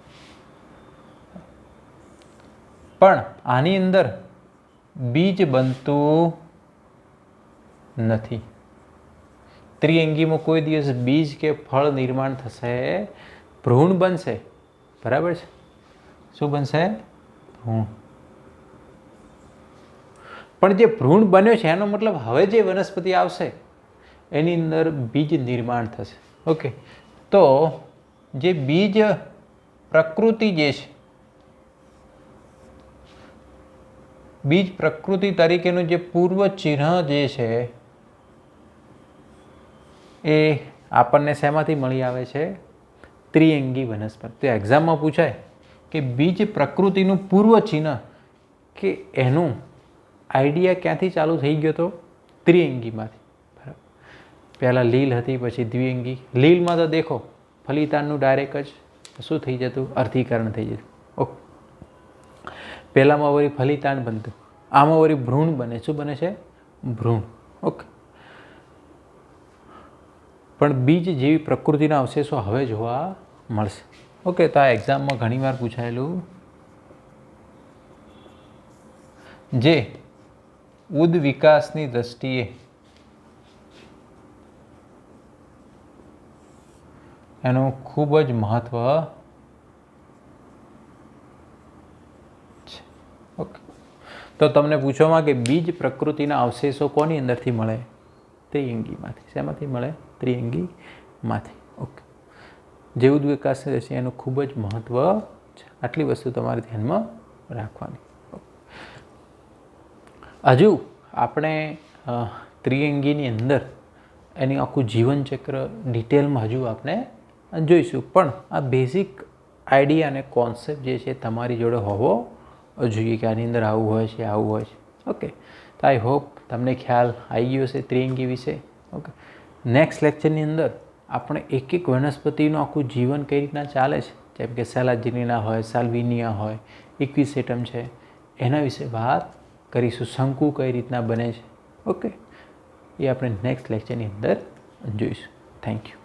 પણ આની અંદર બીજ બનતું નથી. ત્રિઅંગીમાં કોઈ દિવસ બીજ કે ફળ નિર્માણ થશે? ભ્રૂણ બનશે, બરાબર છે. શું બનશે? ભ્રૂણ. પણ જે ભ્રૂણ બન્યો છે એનો મતલબ હવે જે વનસ્પતિ આવશે એની અંદર બીજ નિર્માણ થશે. ઓકે, તો જે બીજ પ્રકૃતિ જે છે, બીજ પ્રકૃતિ તરીકેનું જે પૂર્વ ચિહ્ન જે છે એ આપણને શેમાંથી મળી આવે છે? ત્રિઅંગી વનસ્પતિ. તો એક્ઝામમાં પૂછાય કે બીજ પ્રકૃતિનું પૂર્વ ચિહ્ન, કે એનું આઈડિયા ક્યાંથી ચાલુ થઈ ગયો? તો ત્રિઅંગીમાંથી. બરાબર, પહેલાં લીલ હતી, પછી દ્વિઅંગી. લીલમાં તો દેખો ફલિતાંડનું ડાયરેક્ટ જ તો શું થઈ જતું? અર્ધીકરણ થઈ જતું. ઓકે, પહેલામાં વળી ફલિતાંડ બનતું, આમાં વળી ભ્રૂણ બને. શું બને છે? ભ્રૂણ. ઓકે, પણ બીજ જેવી પ્રકૃતિના અવશેષો હવે જોવા મળશે. ઓકે, તો આ એક્ઝામમાં ઘણીવાર પૂછાયેલું જે ઉદ વિકાસની દ્રષ્ટિએ એનું ખૂબ જ મહત્વ છે. ઓકે, તો તમને પૂછવામાં કે બીજ પ્રકૃતિના અવશેષો કોની અંદરથી મળે? ત્રિઅંગીમાંથી. શેમાંથી મળે? ત્રિઅંગીમાંથી. ઓકે, જે ઉદ વિકાસની દ્રષ્ટિએ એનું ખૂબ જ મહત્વ છે. આટલી વસ્તુ તમારે ધ્યાનમાં રાખવાની. હજુ આપણે ત્રિઅંગીની અંદર એની આખું જીવનચક્ર ડિટેલમાં હજુ આપણે જોઈશું, પણ આ બેઝિક આઈડિયા અને કોન્સેપ્ટ જે છે તમારી જોડે હોવો જોઈએ કે આની અંદર આવું હોય છે, આવું હોય છે. ઓકે, તો આઈ હોપ તમને ખ્યાલ આવી ગયો છે ત્રિઅંગી વિશે. ઓકે, નેક્સ્ટ લેક્ચરની અંદર આપણે એક એક વનસ્પતિનું આખું જીવન કઈ રીતના ચાલે છે, જેમ કે સેલાજિનિના હોય, સાલ્વિનિયા હોય, ઇક્વિસેટમ છે, એના વિશે વાત કરીશું. શંકુ કઈ રીતના બને છે. ઓકે, એ આપણે નેક્સ્ટ લેક્ચરની અંદર જોઈશું. Thank you.